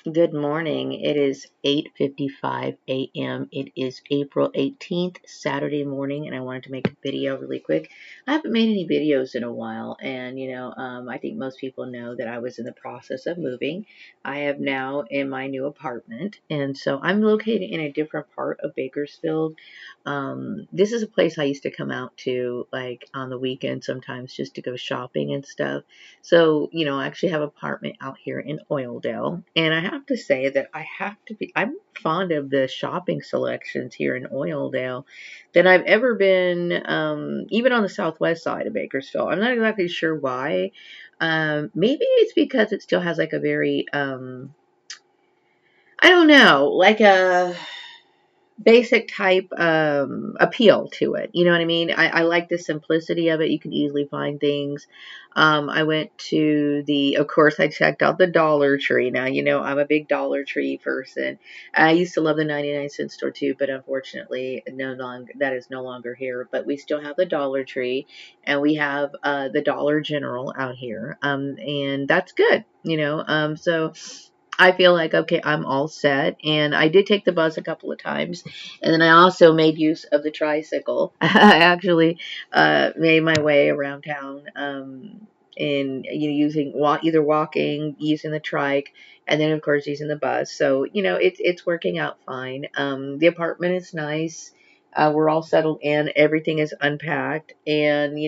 Good morning. It is 8:55 a.m. It is April 18th, Saturday morning, and I wanted to make a video really quick. I haven't made any videos in a while, and I think most people know that I was in the process of moving. I am now in my new apartment, and so I'm located in a different part of Bakersfield. This is a place I used to come out to like on the weekend sometimes just to go shopping and stuff. So, I actually have an apartment out here in Oildale. And I have to say that I'm fond of the shopping selections here in Oildale than I've ever been, even on the southwest side of Bakersfield. I'm not exactly sure why. Maybe it's because it still has like a very, I don't know, like a basic type appeal to it. You know what I mean? I like the simplicity of it. You can easily find things. I went to of course, I checked out the Dollar Tree. Now, I'm a big Dollar Tree person. I used to love the 99-cent store too, but unfortunately, that is no longer here. But we still have the Dollar Tree, and we have the Dollar General out here, and that's good. So I feel like, okay, I'm all set. And I did take the bus a couple of times. And then I also made use of the tricycle. I actually made my way around town in either walking, using the trike, and then, of course, using the bus. So, it's working out fine. The apartment is nice. We're all settled in. Everything is unpacked. And,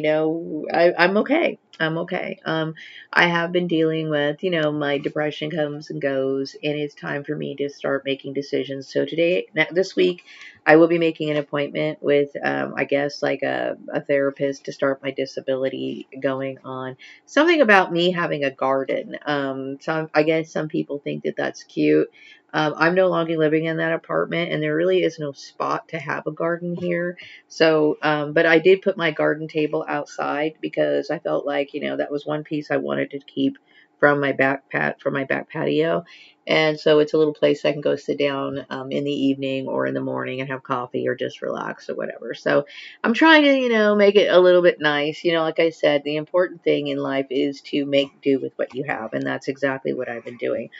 I'm okay. I'm okay. I have been dealing with, my depression comes and goes, and it's time for me to start making decisions. So this week, I will be making an appointment with, I guess, like a therapist to start my disability going on. Something about me having a garden. I guess some people think that that's cute. I'm no longer living in that apartment, and there really is no spot to have a garden here. So, but I did put my garden table outside because I felt like, that was one piece I wanted to keep from my back patio. And so it's a little place I can go sit down in the evening or in the morning and have coffee or just relax or whatever. So I'm trying to, make it a little bit nice. Like I said, the important thing in life is to make do with what you have. And that's exactly what I've been doing.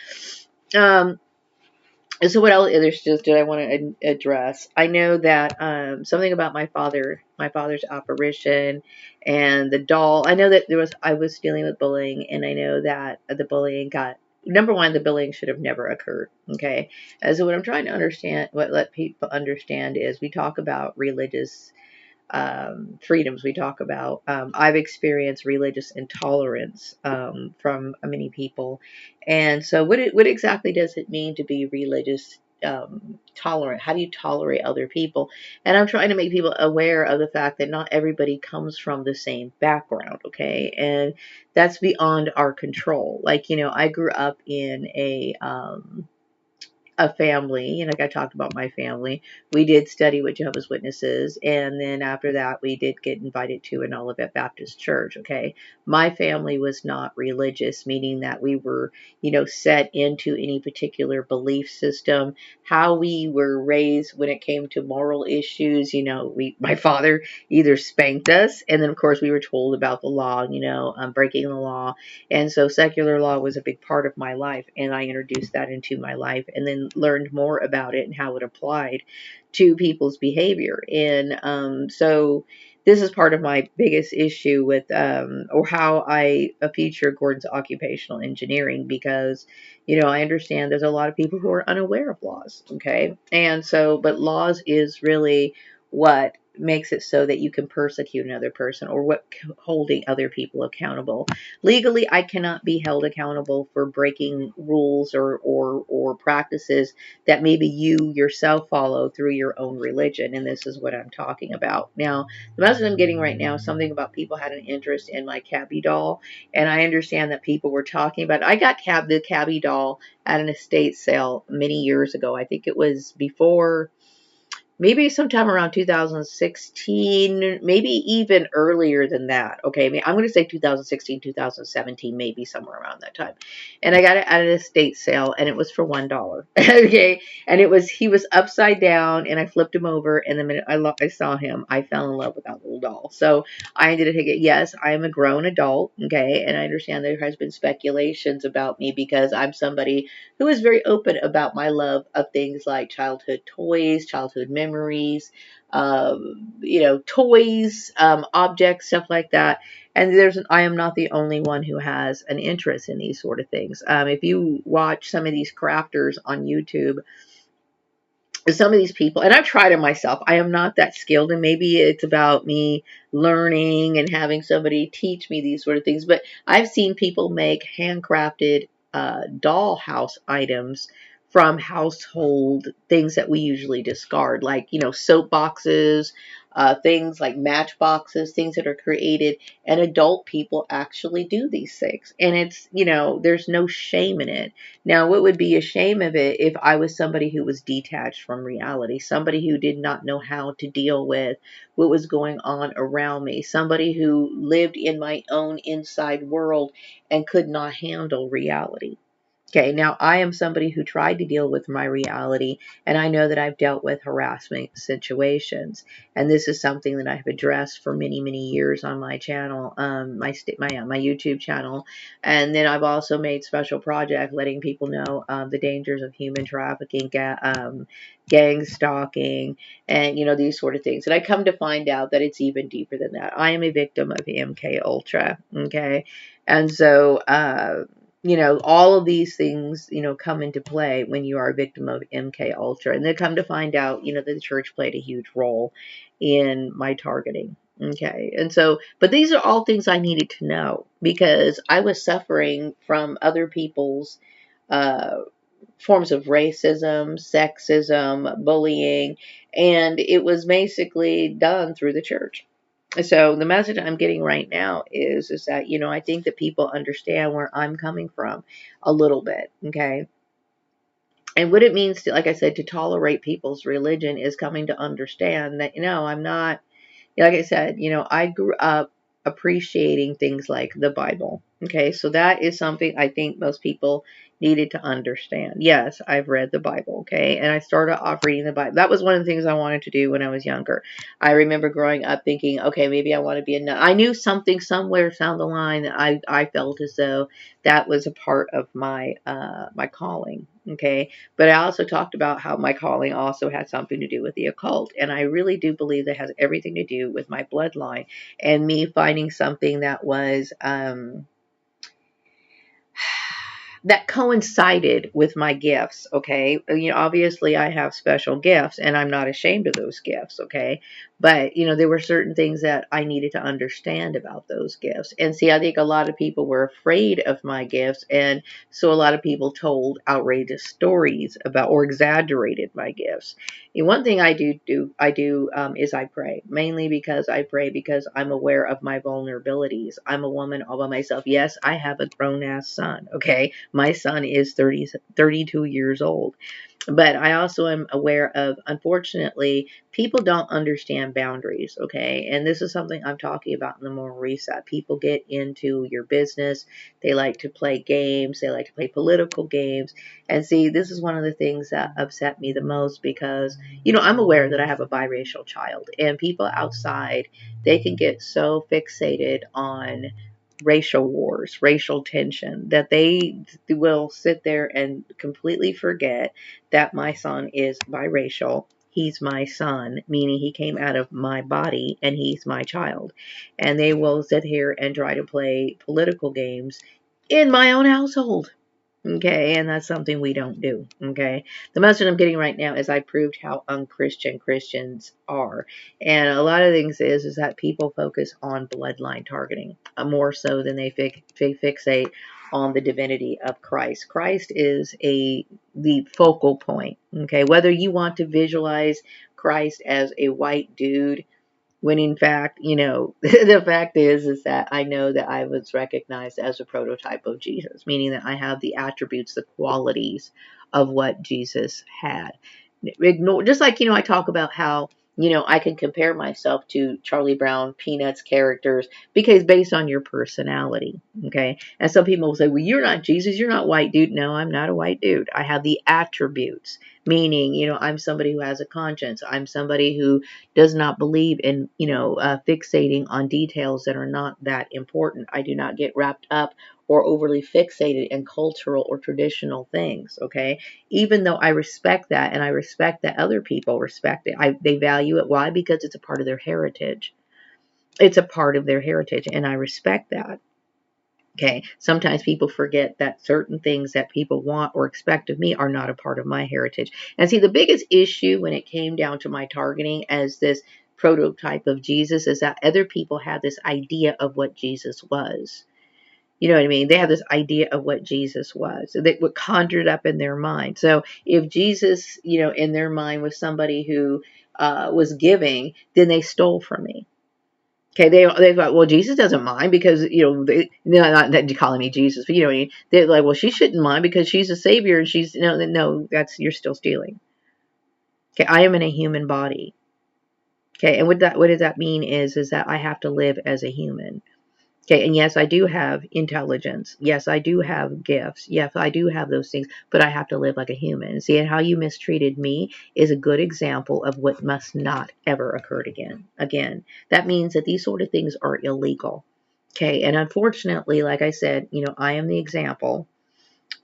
Um, and so what else other skills did I want to address? I know that something about my father's apparition, and the doll. I know that I was dealing with bullying, and I know that the bullying got number one. The bullying should have never occurred. Okay, and so what I'm trying to understand, what let people understand is we talk about religious freedoms we talk about. I've experienced religious intolerance from many people. And so, what exactly does it mean to be religious tolerant? How do you tolerate other people? And I'm trying to make people aware of the fact that not everybody comes from the same background, okay? And that's beyond our control. Like, I grew up in a family, like I talked about my family. We did study with Jehovah's Witnesses, and then after that, we did get invited to an Olivet Baptist church. Okay, my family was not religious, meaning that we were, set into any particular belief system. How we were raised when it came to moral issues, my father either spanked us, and then of course we were told about the law, breaking the law, and so secular law was a big part of my life, and I introduced that into my life and then learned more about it and how it applied to people's behavior. And so this is part of my biggest issue with, or how I feature Gordon's occupational engineering, because, I understand there's a lot of people who are unaware of laws. Okay. And so, but laws is really what makes it so that you can persecute another person, or what holding other people accountable. Legally, I cannot be held accountable for breaking rules or practices that maybe you yourself follow through your own religion. And this is what I'm talking about. Now, the message I'm getting right now is something about people had an interest in my Cabby doll. And I understand that people were talking about it. I got the Cabby doll at an estate sale many years ago. I think it was before maybe sometime around 2016, maybe even earlier than that. Okay, I mean, I'm going to say 2016, 2017, maybe somewhere around that time. And I got it at an estate sale, and it was for $1. Okay, and he was upside down, and I flipped him over, and the minute I saw him, I fell in love with that little doll. So I ended up taking it. Yes, I am a grown adult. Okay, and I understand there has been speculations about me because I'm somebody who is very open about my love of things like childhood toys, childhood memories, toys, objects, stuff like that. And I am not the only one who has an interest in these sort of things. If you watch some of these crafters on YouTube, some of these people, and I've tried it myself, I am not that skilled, and maybe it's about me learning and having somebody teach me these sort of things, but I've seen people make handcrafted dollhouse items from household things that we usually discard, like, soap boxes, things like matchboxes, things that are created, and adult people actually do these things. And there's no shame in it. Now, what would be a shame of it if I was somebody who was detached from reality, somebody who did not know how to deal with what was going on around me, somebody who lived in my own inside world and could not handle reality? Okay, now I am somebody who tried to deal with my reality, and I know that I've dealt with harassment situations, and this is something that I've addressed for many, many years on my channel, my YouTube channel, and then I've also made special projects letting people know the dangers of human trafficking, gang stalking, and these sort of things. And I come to find out that it's even deeper than that. I am a victim of MK Ultra. Okay, and so. All of these things, come into play when you are a victim of MK Ultra. And they come to find out, that the church played a huge role in my targeting. Okay. And so, but these are all things I needed to know because I was suffering from other people's uh, forms of racism, sexism, bullying, and it was basically done through the church. So the message I'm getting right now is that I think that people understand where I'm coming from a little bit, okay? And what it means to, like I said, to tolerate people's religion is coming to understand that I'm not, like I said, I grew up appreciating things like the Bible. Okay, so that is something I think most people needed to understand. Yes, I've read the Bible. Okay, and I started off reading the Bible. That was one of the things I wanted to do when I was younger. I remember growing up thinking, okay, maybe I want to be a nun. I knew something somewhere down the line that I felt as though that was a part of my calling. Okay, but I also talked about how my calling also had something to do with the occult. And I really do believe that has everything to do with my bloodline and me finding something that was that coincided with my gifts. Okay, obviously I have special gifts and I'm not ashamed of those gifts. Okay, but there were certain things that I needed to understand about those gifts. And see, I think a lot of people were afraid of my gifts, and so a lot of people told outrageous stories about or exaggerated my gifts. And one thing I do is I pray, mainly because I pray because I'm aware of my vulnerabilities. I'm a woman all by myself. Yes, I have a grown ass son. Okay, my son is 32 years old. But I also am aware of, unfortunately, people don't understand boundaries, okay? And this is something I'm talking about in the Moral Reset. People get into your business. They like to play games. They like to play political games. And see, this is one of the things that upset me the most because, I'm aware that I have a biracial child. And people outside, they can get so fixated on racial wars, racial tension, that they will sit there and completely forget that my son is biracial. He's my son, meaning he came out of my body and he's my child. And they will sit here and try to play political games in my own household. Okay, and that's something we don't do. Okay, the message I'm getting right now is I proved how unchristian Christians are, and a lot of things is that people focus on bloodline targeting more so than they fixate on the divinity of Christ. Christ is the focal point. Okay, whether you want to visualize Christ as a white dude when in fact, the fact is that I know that I was recognized as a prototype of Jesus, meaning that I have the attributes, the qualities of what Jesus had. ignore, just like, I talk about how, I can compare myself to Charlie Brown, Peanuts characters, because based on your personality. Okay. And some people will say, well, you're not Jesus. You're not white dude. No, I'm not a white dude. I have the attributes, meaning, I'm somebody who has a conscience. I'm somebody who does not believe in, fixating on details that are not that important. I do not get wrapped up or overly fixated in cultural or traditional things. Okay. Even though I respect that, and I respect that other people respect it, they value it. Why? Because it's a part of their heritage. It's a part of their heritage, and I respect that. Okay. Sometimes people forget that certain things that people want or expect of me are not a part of my heritage. And see, the biggest issue when it came down to my targeting as this prototype of Jesus is that other people had this idea of what Jesus was. You know what I mean? They have this idea of what Jesus was. So they would conjured up in their mind. So if Jesus, in their mind was somebody who was giving, then they stole from me. Okay, they thought, well, Jesus doesn't mind because not that calling me Jesus, but what I mean. They're like, well, she shouldn't mind because she's a savior, and she's no, that's you're still stealing. Okay, I am in a human body. Okay, and what does that mean is that I have to live as a human. Okay, and yes, I do have intelligence. Yes, I do have gifts. Yes, I do have those things, but I have to live like a human. See, and how you mistreated me is a good example of what must not ever occur again. Again, that means that these sort of things are illegal. Okay, and unfortunately, like I said, I am the example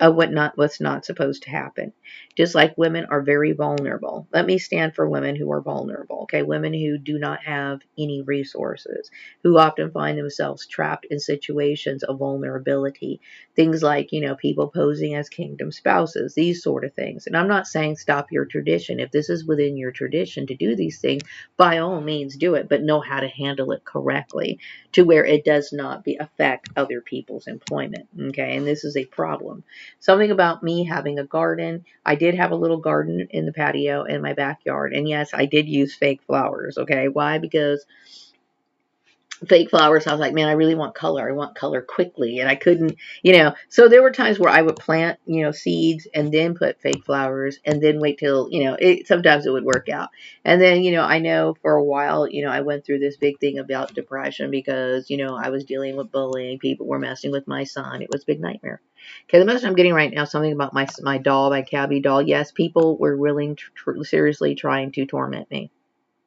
of what's not supposed to happen. Just like women are very vulnerable. Let me stand for women who are vulnerable. Okay, women who do not have any resources, who often find themselves trapped in situations of vulnerability. Things like, people posing as kingdom spouses, these sort of things. And I'm not saying stop your tradition. If this is within your tradition to do these things, by all means do it, but know how to handle it correctly to where it does not affect other people's employment. Okay, and this is a problem. Something about me having a garden. I did have a little garden in the patio in my backyard. And yes, I did use fake flowers. Okay. Why? Because fake flowers, I was like, man, I really want color. I want color quickly. And I couldn't, so there were times where I would plant, seeds and then put fake flowers and then wait till, sometimes it would work out. And then, I know for a while, I went through this big thing about depression because, I was dealing with bullying. People were messing with my son. It was a big nightmare. Okay, the message I'm getting right now, something about my doll, my Cabby doll. Yes, people were willing, seriously trying to torment me.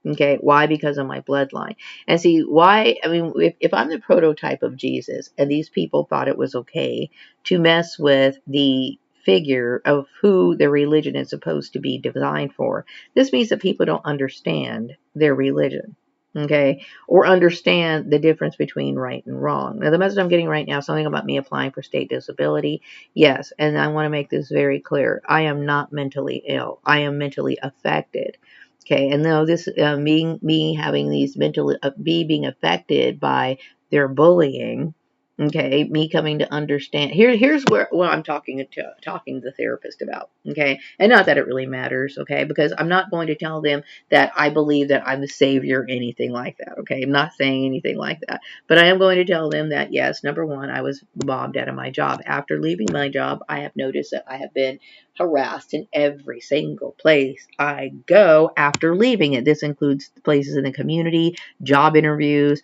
Okay, why? Because of my bloodline. And see, why? I mean, if I'm the prototype of Jesus and these people thought it was okay to mess with the figure of who their religion is supposed to be designed for, this means that people don't understand their religion. Okay, or understand the difference between right and wrong. Now, the message I'm getting right now, something about me applying for state disability. Yes, and I want to make this very clear. I am not mentally ill. I am mentally affected. Okay, and now this me having these mental me being affected by their bullying. Okay, me coming to understand here's where what I'm talking to the therapist about. Okay, and not that it really matters. Okay, because I'm not going to tell them that I believe that I'm the savior or anything like that. Okay, I'm not saying anything like that, but I am going to tell them that yes, number one, I was bombed out of my job. After leaving my job, I have noticed that I have been harassed in every single place I go after leaving it. This includes places in the community, job interviews,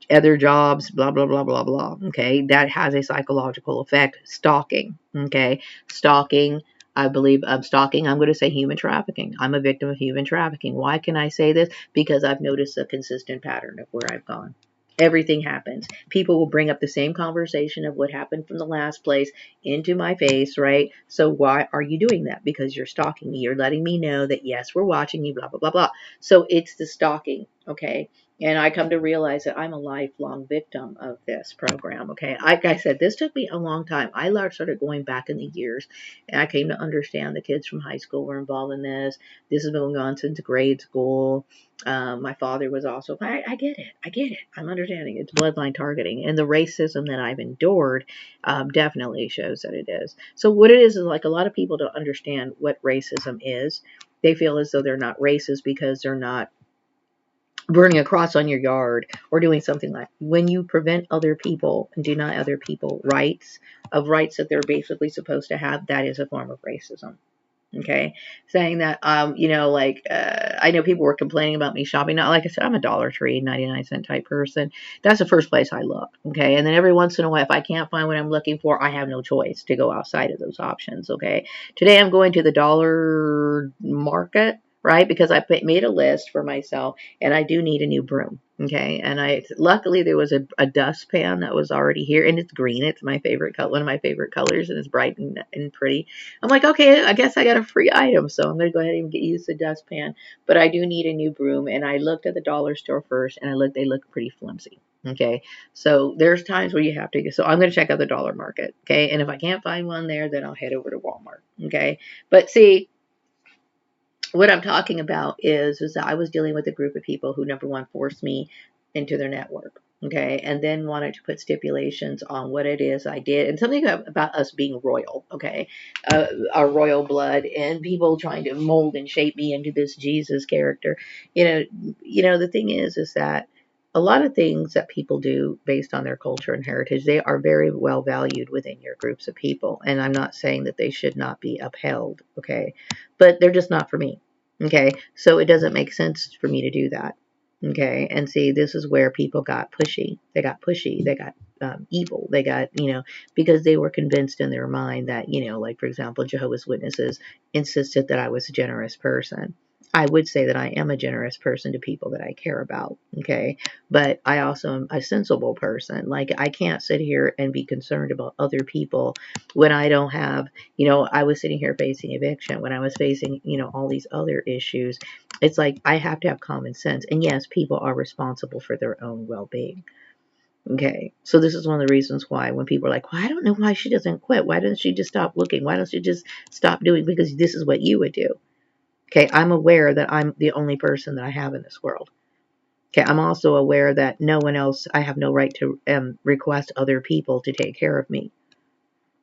other jobs, blah, blah, blah, blah, blah. Okay. That has a psychological effect. Stalking. Okay. Stalking. I believe stalking. I'm going to say human trafficking. I'm a victim of human trafficking. Why can I say this? Because I've noticed a consistent pattern of where I've gone. Everything happens. People will bring up the same conversation of what happened from the last place into my face, right? So why are you doing that? Because you're stalking me. You're letting me know that yes, we're watching you, blah, blah, blah, blah. So it's the stalking, okay? And I come to realize that I'm a lifelong victim of this program, okay? Like I said, this took me a long time. I started going back in the years, and I came to understand the kids from high school were involved in this. This has been going on since grade school. My father was also, I get it. I get it. I'm understanding. It's bloodline targeting. And the racism that I've endured definitely shows that it is. So what it is like a lot of people don't understand what racism is. They feel as though they're not racist because they're not burning a cross on your yard or doing something like when you prevent other people and deny other people rights that they're basically supposed to have, that is a form of racism. Okay, saying that I know people were complaining about me shopping. Now, like I said, I'm a Dollar Tree 99 cent type person. That's the first place I look. Okay, and then every once in a while, if I can't find what I'm looking for, I have no choice to go outside of those options. Okay, today I'm going to the dollar market, right, because I made a list for myself, and I do need a new broom. Okay, and I luckily there was a dustpan that was already here, and it's green. It's my favorite color, one of my favorite colors, and it's bright and pretty. I'm like, okay, I guess I got a free item, so I'm gonna go ahead and use the dustpan. But I do need a new broom, and I looked at the dollar store first, and they look pretty flimsy. Okay, so there's times where you have to. So I'm gonna check out the dollar market. Okay, and if I can't find one there, then I'll head over to Walmart. Okay, but see, what I'm talking about is that I was dealing with a group of people who, number one, forced me into their network. Okay, and then wanted to put stipulations on what it is I did, and something about us being royal. Okay, our royal blood, and people trying to mold and shape me into this Jesus character. The thing is that a lot of things that people do based on their culture and heritage, they are very well valued within your groups of people, and I'm not saying that they should not be upheld. Okay, but they're just not for me. Okay, so it doesn't make sense for me to do that. Okay, and see, this is where people got pushy. They got pushy. They got evil. They got, because they were convinced in their mind that, like for example, Jehovah's Witnesses insisted that I was a generous person. I would say that I am a generous person to people that I care about. Okay, but I also am a sensible person. Like, I can't sit here and be concerned about other people when I don't have, I was sitting here facing eviction, when I was facing, all these other issues. It's like I have to have common sense. And yes, people are responsible for their own well being. Okay. So this is one of the reasons why when people are like, well, I don't know why she doesn't quit. Why doesn't she just stop looking? Why don't she just stop doing? Because this is what you would do. Okay. I'm aware that I'm the only person that I have in this world. Okay. I'm also aware that no one else, I have no right to request other people to take care of me.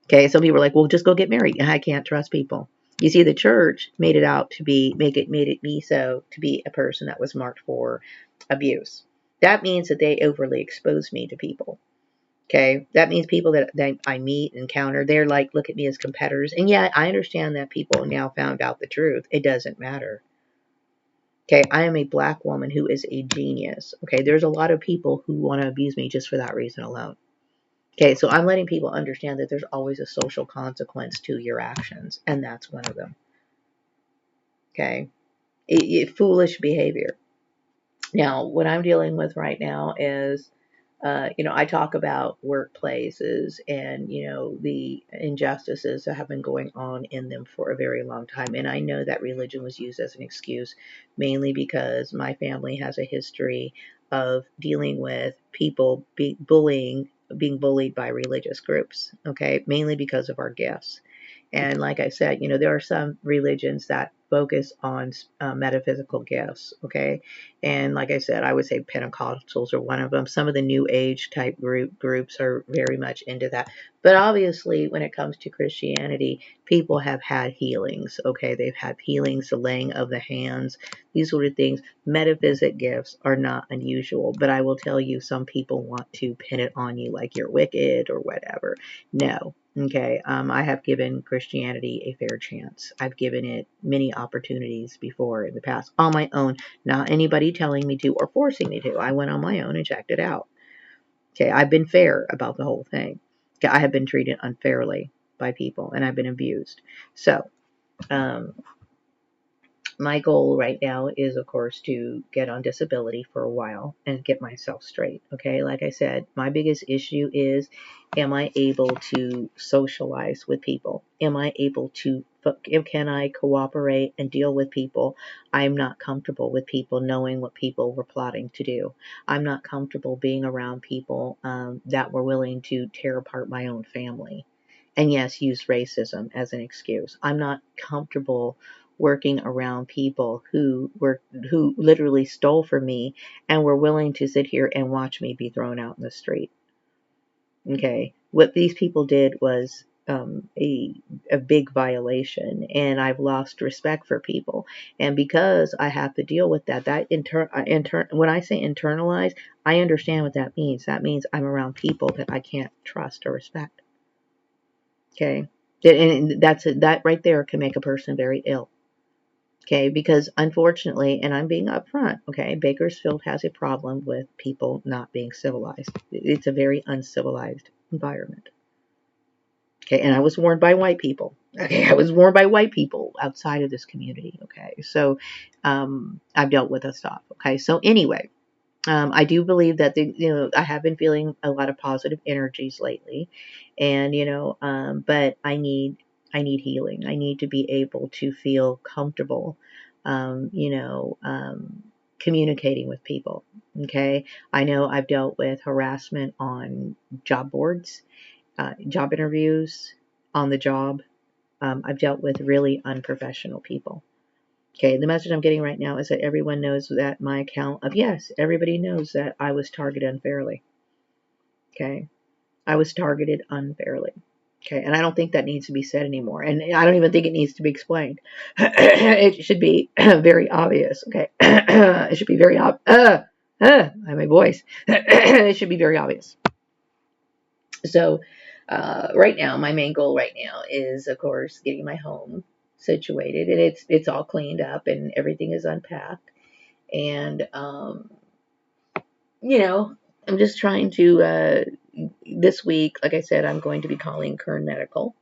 Okay, some people are like, well, just go get married. I can't trust people. You see, the church made it out to be, made it me so to be a person that was marked for abuse. That means that they overly expose me to people. Okay, that means people that I meet, encounter, they're like, look at me as competitors. And yeah, I understand that people now found out the truth. It doesn't matter. Okay, I am a black woman who is a genius. Okay, there's a lot of people who want to abuse me just for that reason alone. Okay, so I'm letting people understand that there's always a social consequence to your actions, and that's one of them. Okay, foolish behavior. Now, what I'm dealing with right now is, I talk about workplaces and, the injustices that have been going on in them for a very long time. And I know that religion was used as an excuse, mainly because my family has a history of dealing with people being bullied by religious groups, okay, mainly because of our gifts. And like I said, there are some religions that focus on metaphysical gifts, okay? And like I said, I would say Pentecostals are one of them. Some of the New Age type groups are very much into that. But obviously, when it comes to Christianity, people have had healings, okay? They've had healings, the laying of the hands, these sort of things. Metaphysic gifts are not unusual, but I will tell you, some people want to pin it on you like you're wicked or whatever. No, okay, I have given Christianity a fair chance. I've given it many opportunities before in the past on my own, not anybody telling me to or forcing me to. I went on my own and checked it out. Okay, I've been fair about the whole thing. Okay, I have been treated unfairly by people and I've been abused. So, um, my goal right now is, of course, to get on disability for a while and get myself straight. Okay, like I said, my biggest issue is, am I able to socialize with people? Am I able to, can I cooperate and deal with people? I'm not comfortable with people knowing what people were plotting to do. I'm not comfortable being around people that were willing to tear apart my own family. And yes, use racism as an excuse. I'm not comfortable working around people who literally stole from me and were willing to sit here and watch me be thrown out in the street. Okay, what these people did was a big violation, and I've lost respect for people. And because I have to deal with that, when I say internalize, I understand what that means. That means I'm around people that I can't trust or respect. Okay. And that right there can make a person very ill. Okay, because unfortunately, and I'm being upfront, okay, Bakersfield has a problem with people not being civilized. It's a very uncivilized environment. Okay, and I was warned by white people. Okay, I was warned by white people outside of this community. Okay, so I've dealt with this stuff. Okay, so anyway, I do believe that I have been feeling a lot of positive energies lately, and but I need healing. I need to be able to feel comfortable, communicating with people. Okay, I know I've dealt with harassment on job boards, job interviews, on the job. I've dealt with really unprofessional people. Okay, the message I'm getting right now is that everyone knows that my account of, yes, everybody knows that I was targeted unfairly. Okay, I was targeted unfairly. Okay, and I don't think that needs to be said anymore. And I don't even think it needs to be explained. It should be very obvious. Okay, it should be very obvious. I have my voice. It should be very obvious. So, right now, my main goal right now is, of course, getting my home situated, and it's all cleaned up and everything is unpacked. And you know, I'm just trying to. This week, like I said, I'm going to be calling Kern Medical,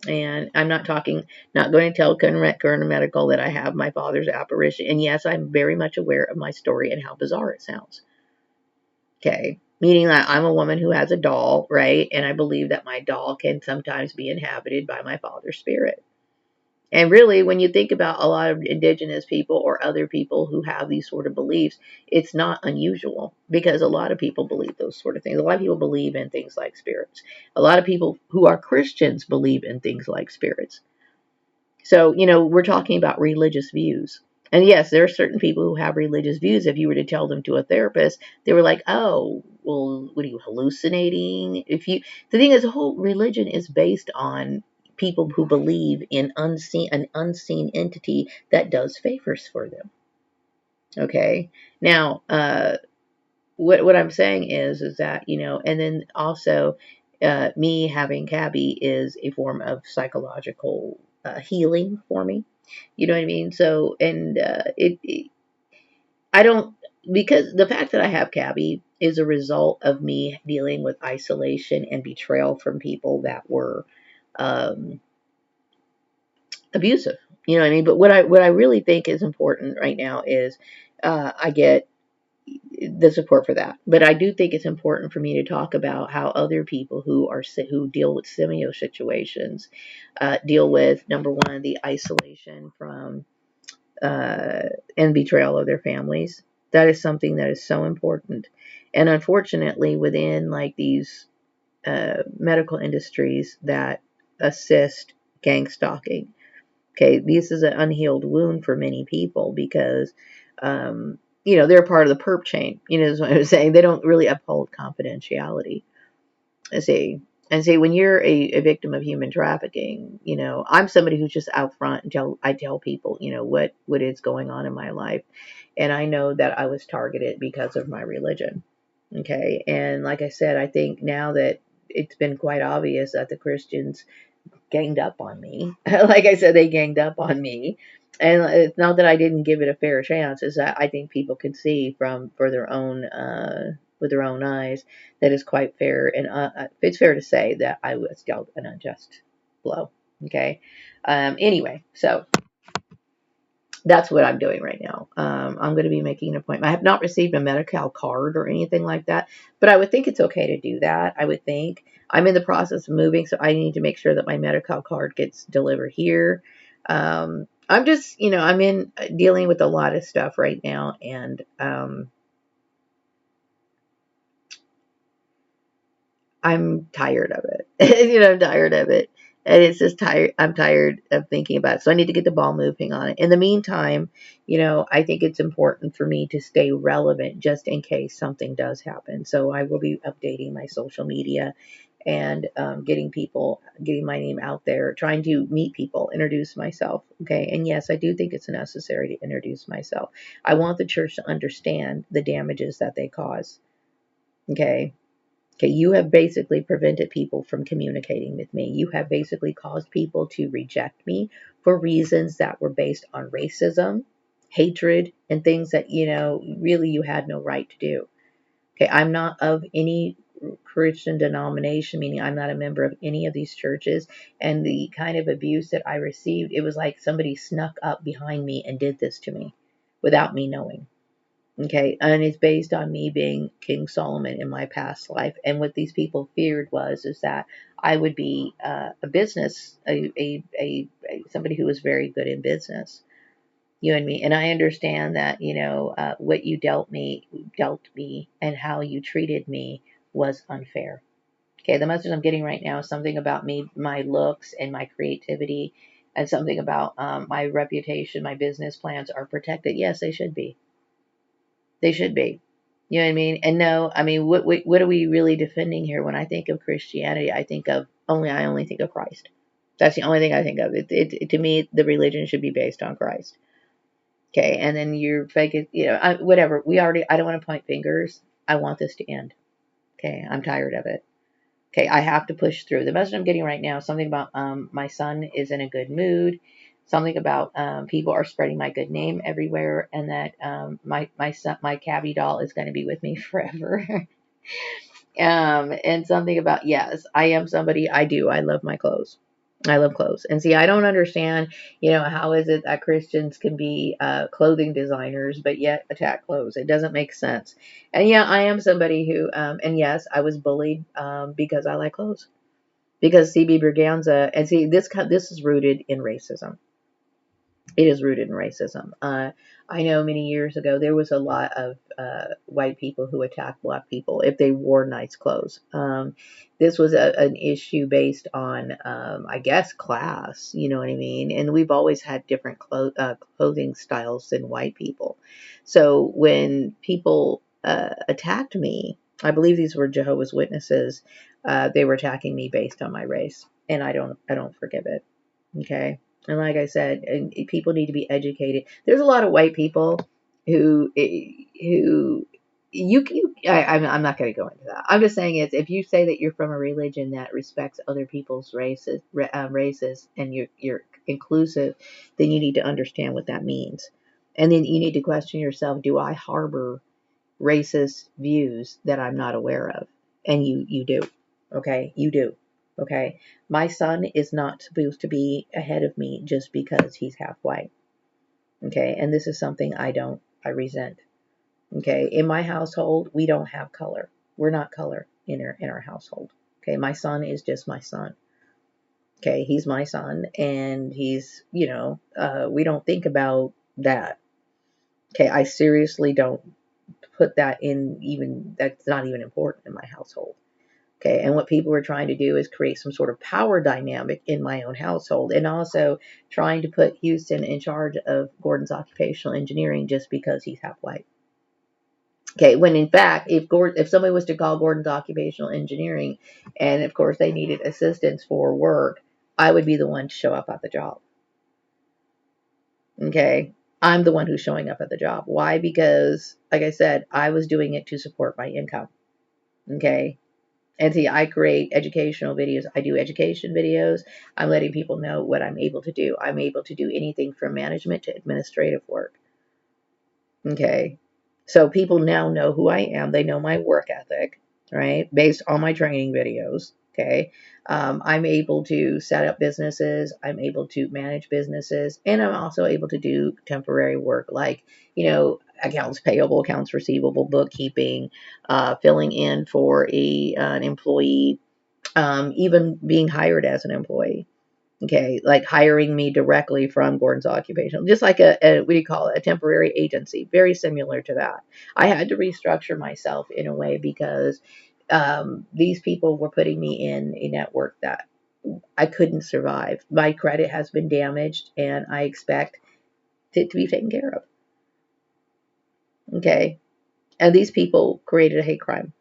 and I'm not going to tell Kern Medical that I have my father's apparition. And yes, I'm very much aware of my story and how bizarre it sounds. Okay. Meaning that I'm a woman who has a doll, right? And I believe that my doll can sometimes be inhabited by my father's spirit. And really, when you think about a lot of indigenous people or other people who have these sort of beliefs, it's not unusual because a lot of people believe those sort of things. A lot of people believe in things like spirits. A lot of people who are Christians believe in things like spirits. So, we're talking about religious views. And yes, there are certain people who have religious views. If you were to tell them to a therapist, they were like, oh, well, what are you hallucinating? The thing is, the whole religion is based on people who believe in an unseen entity that does favors for them. Okay. Now, what I'm saying is that, and then also, me having Cabby is a form of psychological healing for me. You know what I mean? So, and I don't, because the fact that I have Cabby is a result of me dealing with isolation and betrayal from people that were um, abusive. You know what I mean? But what I really think is important right now is I get the support for that. But I do think it's important for me to talk about how other people who deal with similar situations deal with, number one, the isolation from uh, and betrayal of their families. That is something that is so important. And unfortunately, within like these medical industries that assist gang stalking, okay, this is an unhealed wound for many people because, they're part of the perp chain. Is what I was saying. They don't really uphold confidentiality. I see. And see, when you're a victim of human trafficking, I'm somebody who's just out front and I tell people, what is going on in my life. And I know that I was targeted because of my religion. Okay. And like I said, I think now that it's been quite obvious that the Christians ganged up on me. Like I said, they ganged up on me. And it's not that I didn't give it a fair chance, is that I think people can see for their own with their own eyes that is quite fair, and it's fair to say that I was dealt an unjust blow. Okay. Anyway, so that's what I'm doing right now. I'm going to be making an appointment. I have not received a Medi-Cal card or anything like that, but I would think it's okay to do that. I would think I'm in the process of moving, so I need to make sure that my Medi-Cal card gets delivered here. I'm just, I'm in dealing with a lot of stuff right now, and I'm tired of it. I'm tired of it. And it's just tired. I'm tired of thinking about it. So I need to get the ball moving on it. In the meantime, I think it's important for me to stay relevant just in case something does happen. So I will be updating my social media and getting my name out there, trying to meet people, introduce myself. Okay. And yes, I do think it's necessary to introduce myself. I want the church to understand the damages that they cause. Okay. Okay, you have basically prevented people from communicating with me. You have basically caused people to reject me for reasons that were based on racism, hatred, and things that, really you had no right to do. Okay, I'm not of any Christian denomination, meaning I'm not a member of any of these churches. And the kind of abuse that I received, it was like somebody snuck up behind me and did this to me without me knowing. Okay, and it's based on me being King Solomon in my past life. And what these people feared is that I would be a business, somebody who was very good in business. You and me, and I understand that what you dealt me, and how you treated me was unfair. Okay, the message I'm getting right now is something about me, my looks, and my creativity, and something about my reputation, my business plans are protected. Yes, they should be. They should be. You know what I mean? And no, I mean, what are we really defending here? When I think of Christianity, I only think of Christ. That's the only thing I think of. To me, the religion should be based on Christ. Okay, and then you're fake, whatever. I don't want to point fingers. I want this to end. Okay, I'm tired of it. Okay, I have to push through. The message I'm getting right now is something about my son is in a good mood. Something about people are spreading my good name everywhere, and that my son, my Cabby doll is going to be with me forever. And something about, yes, I am somebody. I love my clothes. I love clothes. And see, I don't understand, how is it that Christians can be clothing designers but yet attack clothes? It doesn't make sense. And yeah, I am somebody who, and yes, I was bullied because I like clothes. Because CB Berganza, and see, this is rooted in racism. It is rooted in racism. I know many years ago there was a lot of white people who attacked black people if they wore nice clothes. This was an issue based on, I guess, class. You know what I mean? And we've always had different clothing styles than white people. So when people attacked me, I believe these were Jehovah's Witnesses. They were attacking me based on my race, and I don't forgive it. Okay. And like I said, and people need to be educated. There's a lot of white people who I'm not going to go into that. I'm just saying is if you say that you're from a religion that respects other people's races, and you're inclusive, then you need to understand what that means. And then you need to question yourself, do I harbor racist views that I'm not aware of? And you do. Okay? You do. Okay? My son is not supposed to be ahead of me just because he's half white. Okay? And this is something I resent. Okay? In my household, we don't have color. We're not color in our household. Okay? My son is just my son. Okay? He's my son, and we don't think about that. Okay? I seriously don't put that in, even that's not even important in my household. Okay, and what people were trying to do is create some sort of power dynamic in my own household, and also trying to put Houston in charge of Gordon's occupational engineering just because he's half white. Okay, when in fact, if somebody was to call Gordon's occupational engineering, and of course they needed assistance for work, I would be the one to show up at the job. Okay, I'm the one who's showing up at the job. Why? Because, like I said, I was doing it to support my income. Okay, and see, I create educational videos. I do education videos. I'm letting people know what I'm able to do. I'm able to do anything from management to administrative work. Okay. So people now know who I am. They know my work ethic, right? Based on my training videos. Okay. I'm able to set up businesses. I'm able to manage businesses. And I'm also able to do temporary work like, accounts payable, accounts receivable, bookkeeping, filling in for an employee, even being hired as an employee. Okay, like hiring me directly from Gordon's Occupational, just like what do you call it, a temporary agency, very similar to that. I had to restructure myself in a way because these people were putting me in a network that I couldn't survive. My credit has been damaged, and I expect it to be taken care of. Okay, and these people created a hate crime.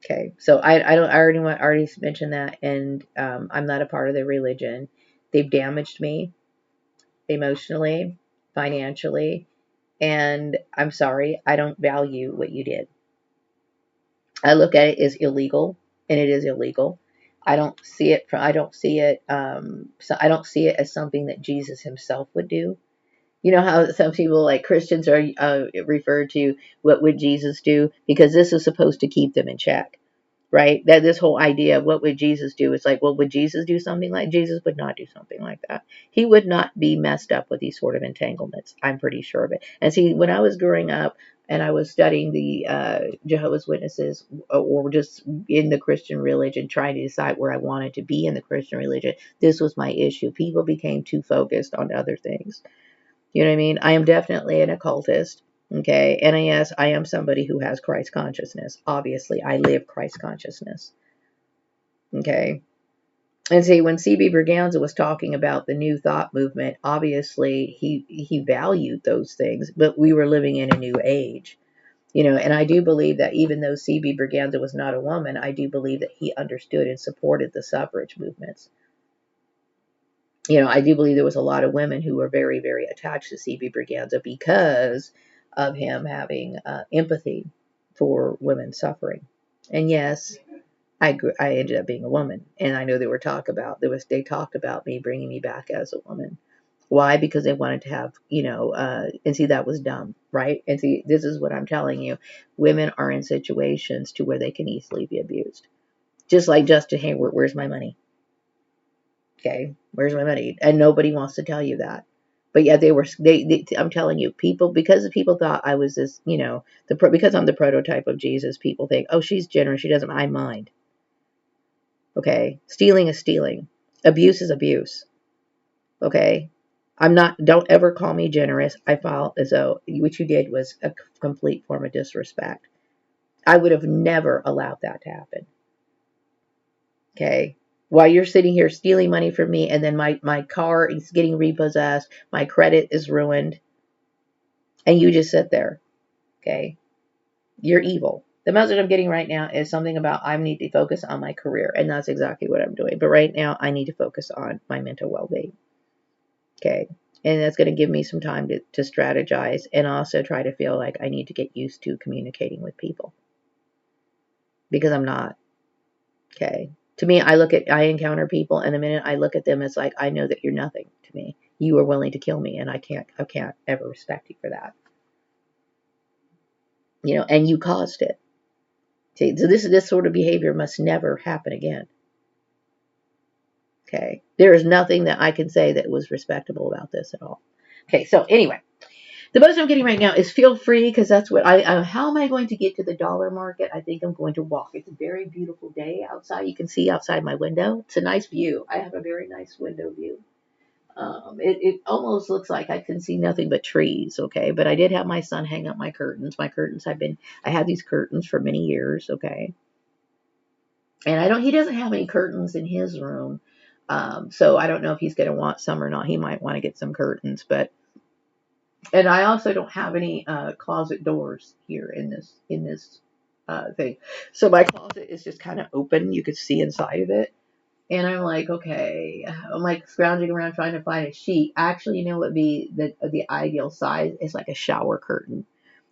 Okay, so I already mentioned that, and I'm not a part of their religion. They've damaged me emotionally, financially, and I'm sorry, I don't value what you did. I look at it as illegal. and it is illegal. I don't see it. I don't see it. So I don't see it as something that Jesus himself would do. You know how some people, like Christians, are referred to, what would Jesus do? Because this is supposed to keep them in check, right? That this whole idea of what would Jesus do, it's like, well, would Jesus do something like, Jesus would not do something like that. He would not be messed up with these sort of entanglements. I'm pretty sure of it. And see, when I was growing up and I was studying the Jehovah's Witnesses, or just in the Christian religion, trying to decide where I wanted to be in the Christian religion, this was my issue. People became too focused on other things. You know what I mean? I am definitely an occultist. Okay. And yes, I am somebody who has Christ consciousness. Obviously, I live Christ consciousness. Okay. And see, when C.B. Berganza was talking about the New Thought movement, obviously he valued those things, but we were living in a new age. You know, and I do believe that even though C.B. Berganza was not a woman, I do believe that he understood and supported the suffrage movements. You know, I do believe there was a lot of women who were very, very attached to C.B. Berganza because of him having empathy for women suffering. And yes, I ended up being a woman, and I know they talked about me bringing me back as a woman. Why? Because they wanted to have, and see, that was dumb, right? And see, this is what I'm telling you: women are in situations to where they can easily be abused. Just like Justin Hayward, where's my money? Okay, where's my money? And nobody wants to tell you that. But yeah, I'm telling you, because people thought I was this, because I'm the prototype of Jesus, people think, oh, she's generous, she doesn't mind. Okay, stealing is stealing, abuse is abuse. Okay, don't ever call me generous. I feel as though what you did was a complete form of disrespect. I would have never allowed that to happen. Okay, while you're sitting here stealing money from me, and then my car is getting repossessed, my credit is ruined, and you just sit there. Okay, you're evil. The message I'm getting right now is something about I need to focus on my career, and that's exactly what I'm doing. But right now, I need to focus on my mental well-being. Okay, and that's going to give me some time to strategize, and also try to feel like I need to get used to communicating with people, because I'm not. Okay. To me, I encounter people, and the minute I look at them, it's like, I know that you're nothing to me. You are willing to kill me, and I can't ever respect you for that. And you caused it. See, so this sort of behavior must never happen again. Okay. There is nothing that I can say that was respectable about this at all. Okay. So anyway, the most I'm getting right now is feel free, because that's what how am I going to get to the dollar market? I think I'm going to walk. It's a very beautiful day outside. You can see outside my window. It's a nice view. I have a very nice window view. It almost looks like I can see nothing but trees. Okay. But I did have my son hang up my curtains. I had these curtains for many years. Okay. And he doesn't have any curtains in his room. So I don't know if he's going to want some or not. He might want to get some curtains, and I also don't have any closet doors here in this thing. So my closet is just kind of open. You could see inside of it. And I'm like, okay. I'm like scrounging around trying to find a sheet. Actually, what would be the ideal size is like a shower curtain.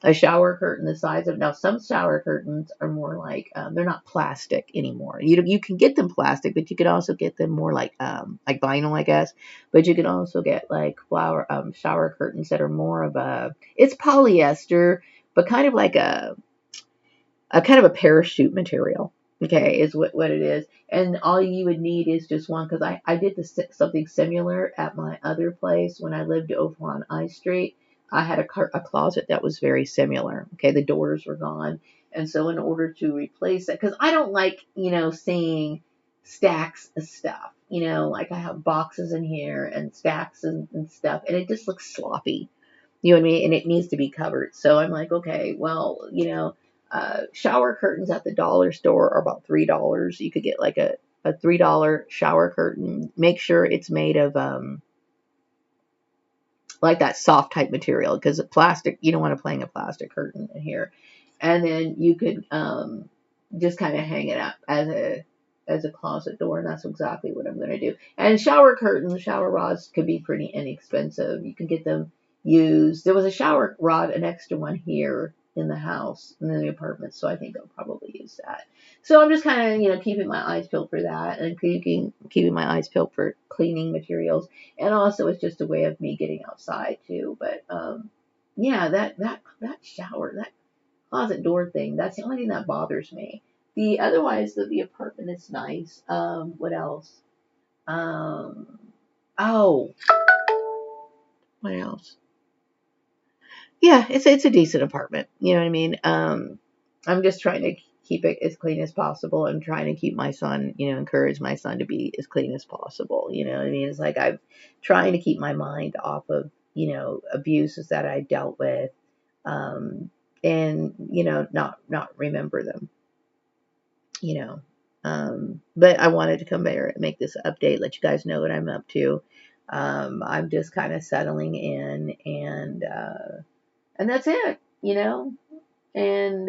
A shower curtain the size of, now some shower curtains are more like, they're not plastic anymore. You can get them plastic, but you could also get them more like vinyl, I guess. But you can also get like shower curtains that are more of it's polyester, but kind of like a kind of a parachute material. Okay, is what it is. And all you would need is just one, because I did something similar at my other place when I lived over on I Street. I had a closet that was very similar. Okay, the doors were gone. And so in order to replace it, because I don't like, seeing stacks of stuff, like I have boxes in here and stacks and stuff, and it just looks sloppy. You know what I mean? And it needs to be covered. So I'm like, okay, well, shower curtains at the dollar store are about $3. You could get like a $3 shower curtain. Make sure it's made of like that soft type material, because plastic, you don't want to play a plastic curtain in here. And then you could just kind of hang it up as a closet door, and that's exactly what I'm going to do. And shower rods could be pretty inexpensive. You can get them used. There was a shower rod, an extra one here in the house and in the apartment, so I think I'll probably use that. So I'm just kind of, keeping my eyes peeled for that, and keeping my eyes peeled for cleaning materials, and also it's just a way of me getting outside too. But yeah, that shower, that closet door thing, that's the only thing that bothers me. The otherwise, the apartment is nice. What else? Um, oh, what else? Yeah, it's a decent apartment. You know what I mean? I'm just trying to keep it as clean as possible. I'm trying to keep my son, encourage my son to be as clean as possible. You know what I mean? It's like I'm trying to keep my mind off of, abuses that I dealt with, um, and not remember them. You know. But I wanted to come here and make this update, let you guys know what I'm up to. I'm just kind of settling in, and that's it, And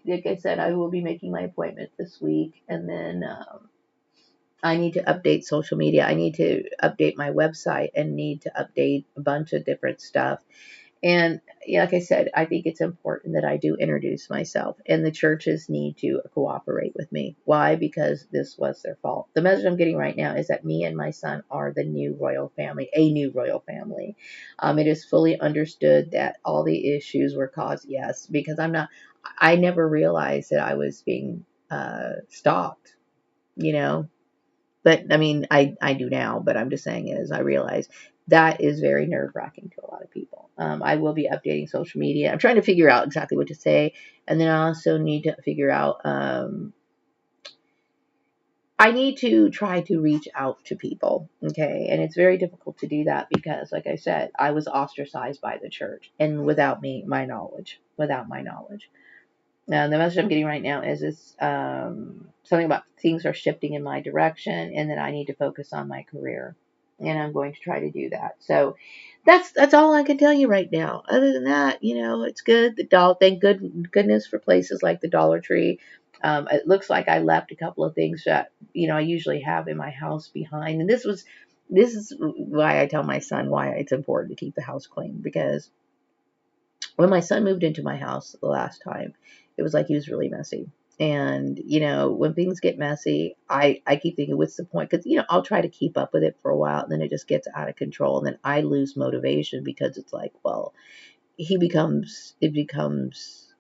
like I said, I will be making my appointment this week, and then I need to update social media. I need to update my website and need to update a bunch of different stuff. And yeah, like I said, I think it's important that I do introduce myself, and the churches need to cooperate with me. Why? Because this was their fault. The message I'm getting right now is that me and my son are the new royal family, a new royal family. It is fully understood that all the issues were caused, yes, because I never realized that I was being stalked, you know, but I mean, I do now, but I'm just saying is I realize that is very nerve wracking to a lot of people. I will be updating social media. I'm trying to figure out exactly what to say. And then I also need to figure out, I need to try to reach out to people. Okay. And it's very difficult to do that because, like I said, I was ostracized by the church and without my knowledge. Now, the message I'm getting right now is something about things are shifting in my direction, and that I need to focus on my career, and I'm going to try to do that. So that's all I can tell you right now. Other than that, it's good. Thank goodness for places like the Dollar Tree. It looks like I left a couple of things that I usually have in my house behind, and this is why I tell my son why it's important to keep the house clean, because when my son moved into my house the last time, it was like he was really messy. And, when things get messy, I keep thinking, what's the point? Because, I'll try to keep up with it for a while, and then it just gets out of control. And then I lose motivation because it's like, well, he becomes, it becomes,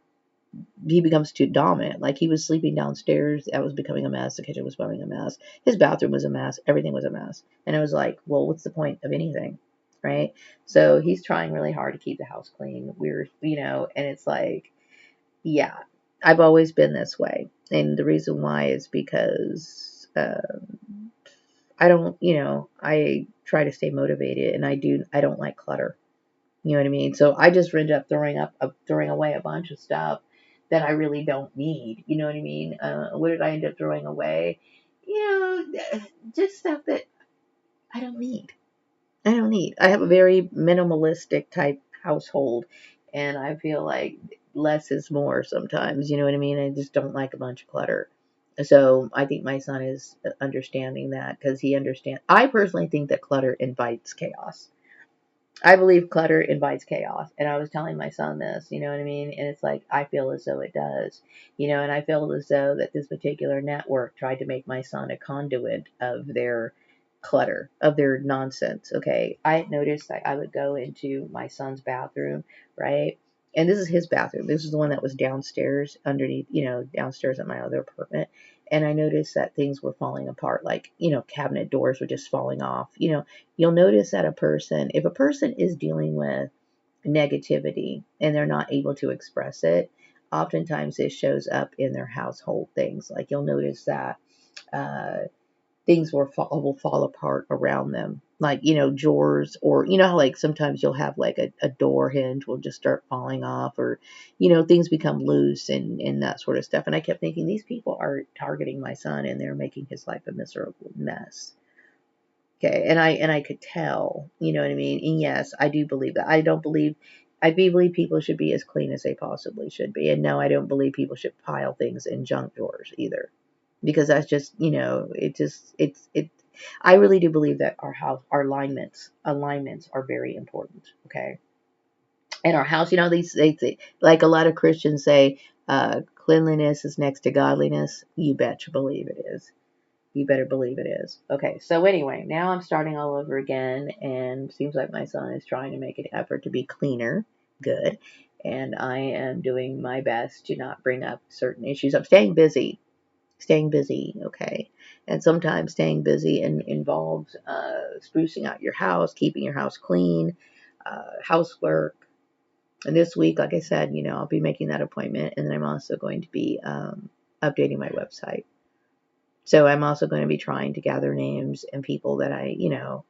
he becomes too dominant. Like he was sleeping downstairs. That was becoming a mess. The kitchen was becoming a mess. His bathroom was a mess. Everything was a mess. And I was like, well, what's the point of anything? Right. So he's trying really hard to keep the house clean. And it's like, yeah, I've always been this way. And the reason why is because I don't, I try to stay motivated, and I don't like clutter. You know what I mean? So I just ended up throwing away a bunch of stuff that I really don't need. You know what I mean? What did I end up throwing away? Just stuff that I don't need. I don't need. I have a very minimalistic type household, and I feel like less is more sometimes. You know what I mean? I just don't like a bunch of clutter. So I think my son is understanding that, because he understands. I personally think that clutter invites chaos. I believe clutter invites chaos. And I was telling my son this, you know what I mean? And it's like, I feel as though it does, and I feel as though that this particular network tried to make my son a conduit of their clutter, of their nonsense. Okay. I had noticed that I would go into my son's bathroom, right? And this is his bathroom. This is the one that was downstairs underneath, downstairs at my other apartment. And I noticed that things were falling apart, like, cabinet doors were just falling off. You'll notice that if a person is dealing with negativity and they're not able to express it, oftentimes it shows up in their household things. Like you'll notice that uh, things will fall apart around them. Like, drawers, or, how like sometimes you'll have like a door hinge will just start falling off, or, things become loose, and that sort of stuff. And I kept thinking, these people are targeting my son, and they're making his life a miserable mess. Okay, and I could tell, you know what I mean? And yes, I do believe that. I do believe people should be as clean as they possibly should be. And no, I don't believe people should pile things in junk drawers either. Because that's just, it I really do believe that our alignments are very important, okay? in our house. You know, they like a lot of Christians say, cleanliness is next to godliness. You betcha believe it is. You better believe it is. Okay, so anyway, now I'm starting all over again, and seems like my son is trying to make an effort to be cleaner. Good. And I am doing my best to not bring up certain issues. I'm staying busy. Staying busy, okay. And sometimes staying busy involves sprucing out your house, keeping your house clean, housework. And this week, like I said, I'll be making that appointment, and then I'm also going to be updating my website. So I'm also going to be trying to gather names and people that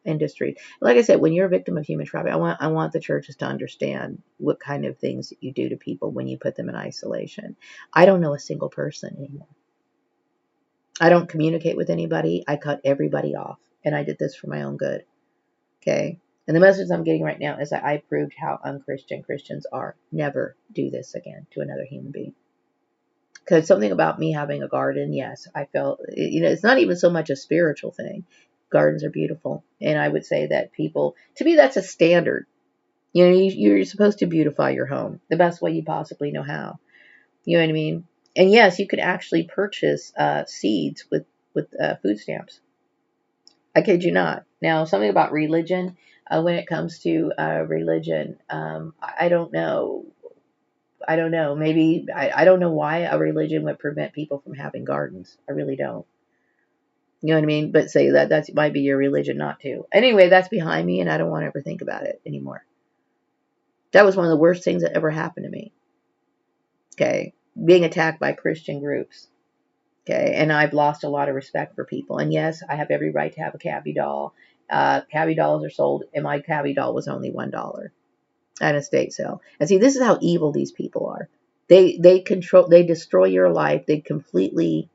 industry. Like I said, when you're a victim of human trafficking, I want the churches to understand what kind of things that you do to people when you put them in isolation. I don't know a single person anymore. I don't communicate with anybody. I cut everybody off, and I did this for my own good. Okay. And the message I'm getting right now is that I proved how unchristian Christians are. Never do this again to another human being. Because something about me having a garden, yes, I felt, it's not even so much a spiritual thing. Gardens are beautiful. And I would say that people, to me, that's a standard. You're supposed to beautify your home the best way you possibly know how. You know what I mean? And yes, you could actually purchase seeds with food stamps. I kid you not. Now, something about religion, when it comes to religion, I don't know. I don't know. Maybe I don't know why a religion would prevent people from having gardens. I really don't. You know what I mean? But say that might be your religion not to. Anyway, that's behind me, and I don't want to ever think about it anymore. That was one of the worst things that ever happened to me. Okay, being attacked by Christian groups. Okay, and I've lost a lot of respect for people. And yes, I have every right to have a Cabby doll. Cabby dolls are sold, and my Cabby doll was only $1 at an estate sale. And see, this is how evil these people are. They control, they destroy your life. They completely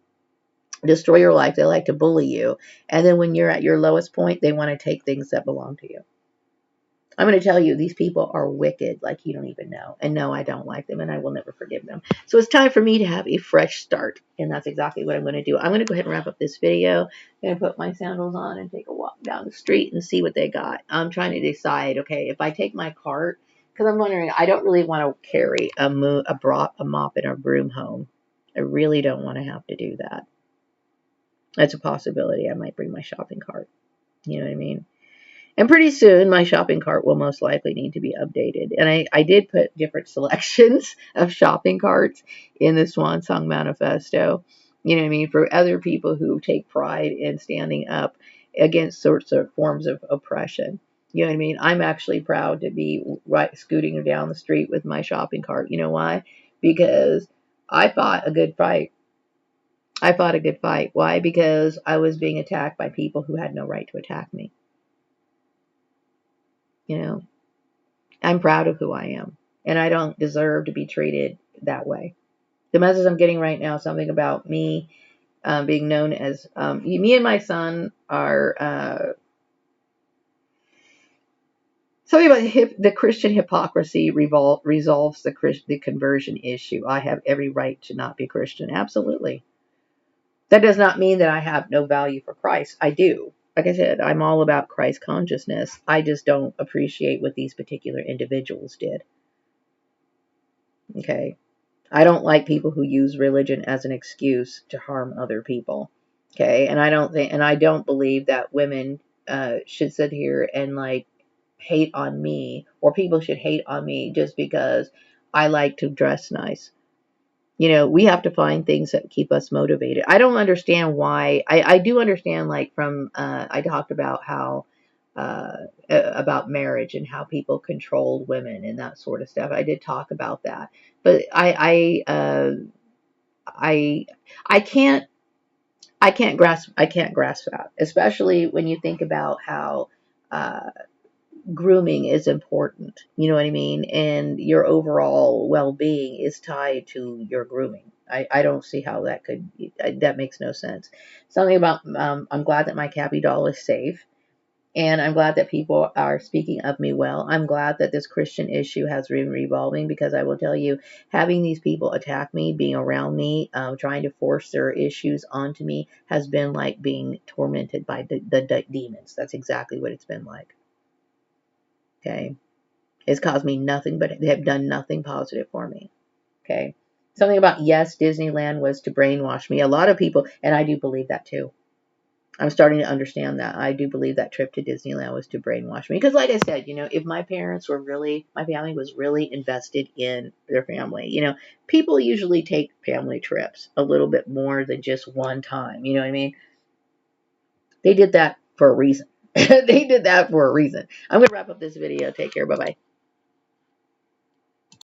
destroy your life. They like to bully you. And then when you're at your lowest point, they want to take things that belong to you. I'm going to tell you, these people are wicked like you don't even know. And no, I don't like them, and I will never forgive them. So it's time for me to have a fresh start. And that's exactly what I'm going to do. I'm going to go ahead and wrap up this video. I'm going to put my sandals on and take a walk down the street and see what they got. I'm trying to decide, okay, if I take my cart, because I'm wondering, I don't really want to carry a mop and a broom home. I really don't want to have to do that. That's a possibility. I might bring my shopping cart. You know what I mean? And pretty soon, my shopping cart will most likely need to be updated. And I did put different selections of shopping carts in the Swan Song Manifesto. You know what I mean? For other people who take pride in standing up against sorts of forms of oppression. You know what I mean? I'm actually proud to be scooting down the street with my shopping cart. You know why? Because I fought a good fight. I fought a good fight. Why? Because I was being attacked by people who had no right to attack me. You know, I'm proud of who I am, and I don't deserve to be treated that way. The message I'm getting right now is something about me being known as me and my son are something about the Christian hypocrisy resolves the conversion issue. I have every right to not be Christian. Absolutely. That does not mean that I have no value for Christ. I do. Like I said, I'm all about Christ consciousness. I just don't appreciate what these particular individuals did. Okay. I don't like people who use religion as an excuse to harm other people. Okay. And I don't believe that women should sit here and like hate on me, or people should hate on me just because I like to dress nice. We have to find things that keep us motivated. I don't understand why. I do understand, like, from, I talked about how, about marriage and how people controlled women and that sort of stuff. I did talk about that. But I, I can't grasp that, especially when you think about how, uh, grooming is important. You know what I mean? And your overall well-being is tied to your grooming. I don't see how that makes no sense. Something about, I'm glad that my Cabby doll is safe. And I'm glad that people are speaking of me well. I'm glad that this Christian issue has been revolving, because I will tell you, having these people attack me, being around me, trying to force their issues onto me, has been like being tormented by the demons. That's exactly what it's been like. Okay. It's caused me nothing, but they have done nothing positive for me. Okay. Something about, yes, Disneyland was to brainwash me. A lot of people, and I do believe that too. I'm starting to understand that. I do believe that trip to Disneyland was to brainwash me. Because like I said, if my parents were really, my family was really invested in their family. People usually take family trips a little bit more than just one time. You know what I mean? They did that for a reason. They did that for a reason. I'm going to wrap up this video. Take care. Bye-bye.